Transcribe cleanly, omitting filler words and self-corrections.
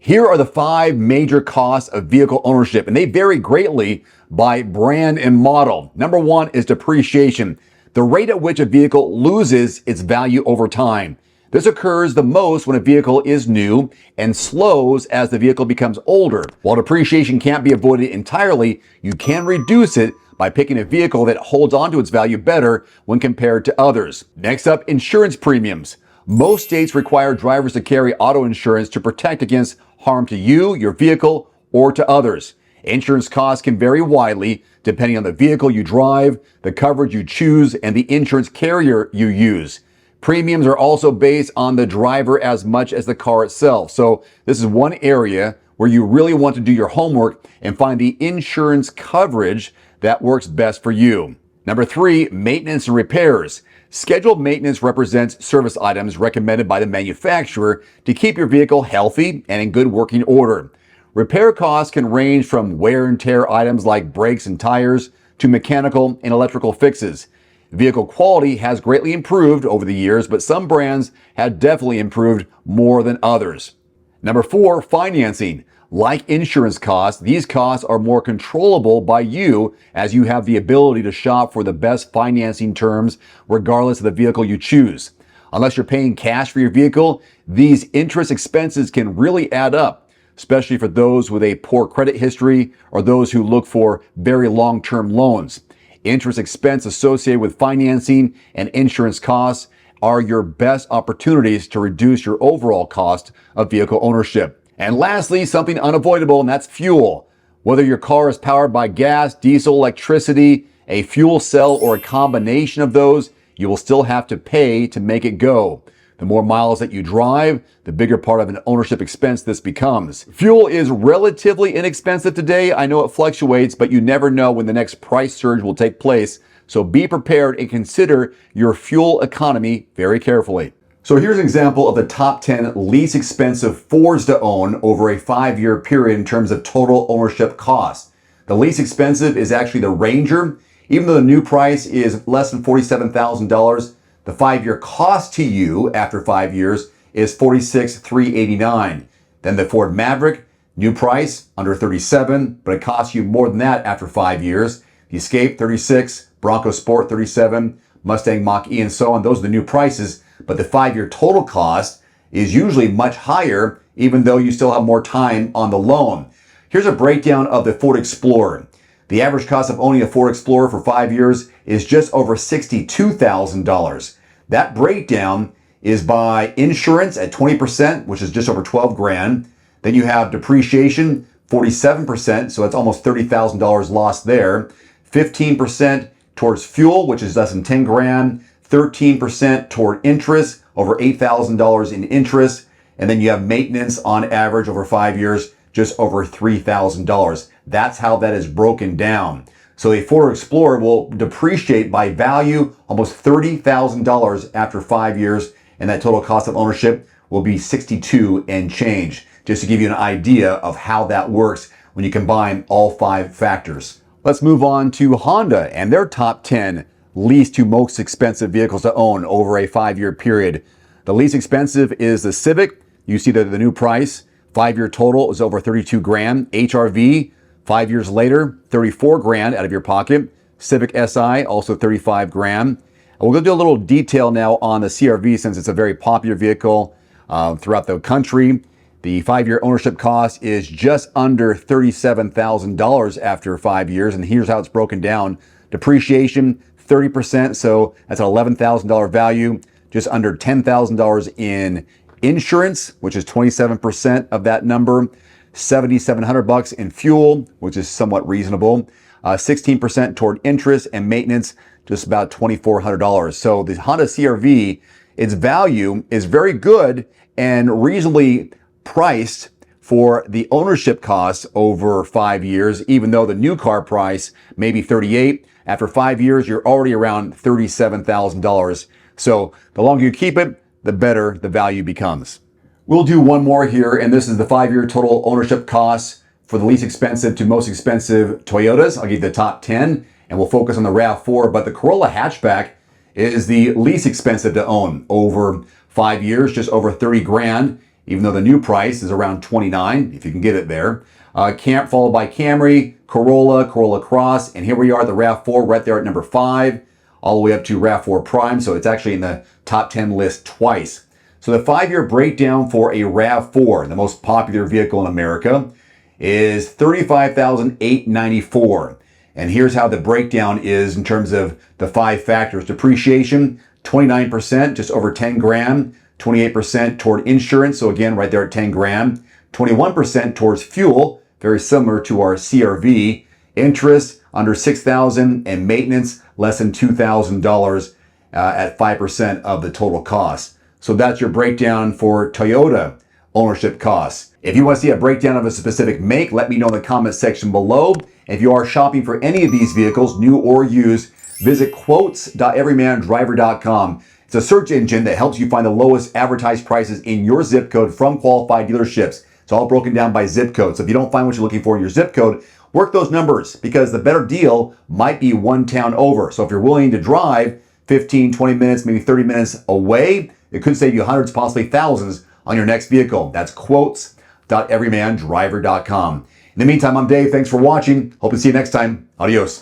Here are the 5 major costs of vehicle ownership, and they vary greatly by brand and model. Number 1 is depreciation, the rate at which a vehicle loses its value over time. This occurs the most when a vehicle is new and slows as the vehicle becomes older. While depreciation can't be avoided entirely, you can reduce it by picking a vehicle that holds onto its value better when compared to others. Next up, insurance premiums. Most states require drivers to carry auto insurance to protect against harm to you, your vehicle, or to others. Insurance costs can vary widely depending on the vehicle you drive, the coverage you choose, and the insurance carrier you use. Premiums are also based on the driver as much as the car itself. So this is one area where you really want to do your homework and find the insurance coverage that works best for you. Number 3, maintenance and repairs. Scheduled maintenance represents service items recommended by the manufacturer to keep your vehicle healthy and in good working order. Repair costs can range from wear and tear items like brakes and tires to mechanical and electrical fixes. Vehicle quality has greatly improved over the years, but some brands have definitely improved more than others. Number 4, financing. Like insurance costs, these costs are more controllable by you as you have the ability to shop for the best financing terms regardless of the vehicle you choose. Unless you're paying cash for your vehicle, these interest expenses can really add up, especially for those with a poor credit history or those who look for very long-term loans. Interest expense associated with financing and insurance costs are your best opportunities to reduce your overall cost of vehicle ownership. And lastly, something unavoidable, and that's fuel. Whether your car is powered by gas, diesel, electricity, a fuel cell, or a combination of those, you will still have to pay to make it go. The more miles that you drive, the bigger part of an ownership expense this becomes. Fuel is relatively inexpensive today. I know it fluctuates, but you never know when the next price surge will take place. So be prepared and consider your fuel economy very carefully. So here's an example of the top 10 least expensive Fords to own over a 5-year period in terms of total ownership cost. The least expensive is actually the Ranger. Even though the new price is less than $47,000, the 5-year cost to you after 5 years is $46,389. Then the Ford Maverick, new price under $37,000, but it costs you more than that after 5 years. The Escape, $36,000, Bronco Sport, $37,000, Mustang Mach-E, and so on. Those are the new prices, but the 5-year total cost is usually much higher, even though you still have more time on the loan. Here's a breakdown of the Ford Explorer. The average cost of owning a Ford Explorer for 5 years is just over $62,000. That breakdown is by insurance at 20%, which is just over 12 grand. Then you have depreciation, 47%, so that's almost $30,000 lost there. 15% towards fuel, which is less than 10 grand. 13% toward interest, over $8,000 in interest. And then you have maintenance on average over 5 years, just over $3,000. That's how that is broken down. So a Ford Explorer will depreciate by value almost $30,000 after 5 years, and that total cost of ownership will be $62 and change, just to give you an idea of how that works when you combine all 5 factors. Let's move on to Honda and their top 10 least to most expensive vehicles to own over a 5-year period. The least expensive is the Civic. You see the new price. 5-year total is over 32 grand. HRV, 5 years later, 34 grand out of your pocket. Civic Si, also 35 grand. And we're going to do a little detail now on the CRV since it's a very popular vehicle throughout the country. The 5-year ownership cost is just under $37,000 after 5 years, and here's how it's broken down. Depreciation, 30%, so that's an $11,000 value. Just under $10,000 in insurance, which is 27% of that number. $7,700 in fuel, which is somewhat reasonable. 16% toward interest and maintenance, just about $2,400. So the Honda CRV, its value is very good and reasonably priced for the ownership costs over 5 years, even though the new car price may be $38,000. After 5 years, you're already around $37,000. So the longer you keep it, the better the value becomes. We'll do one more here, and this is the 5-year total ownership costs for the least expensive to most expensive Toyotas. I'll give you the top 10, and we'll focus on the RAV4, but the Corolla hatchback is the least expensive to own over 5 years, just over 30 grand. even though the new price is around $29, if you can get it there. Camp followed by Camry, Corolla, Corolla Cross, and here we are at the RAV4 right there at number 5, all the way up to RAV4 Prime, so it's actually in the top 10 list twice. So the 5-year breakdown for a RAV4, the most popular vehicle in America, is $35,894. And here's how the breakdown is in terms of the 5 factors. Depreciation, 29%, just over 10 grand. 28% toward insurance, so again, right there at 10 grand. 21% towards fuel, very similar to our CRV. Interest, under $6,000, and maintenance, less than $2,000 at 5% of the total cost. So that's your breakdown for Toyota ownership costs. If you want to see a breakdown of a specific make, let me know in the comment section below. If you are shopping for any of these vehicles, new or used, visit quotes.everymandriver.com. It's a search engine that helps you find the lowest advertised prices in your zip code from qualified dealerships. It's all broken down by zip code. So if you don't find what you're looking for in your zip code, work those numbers, because the better deal might be one town over. So if you're willing to drive 15, 20 minutes, maybe 30 minutes away, it could save you hundreds, possibly thousands on your next vehicle. That's quotes.everymandriver.com. In the meantime, I'm Dave. Thanks for watching. Hope to see you next time. Adios.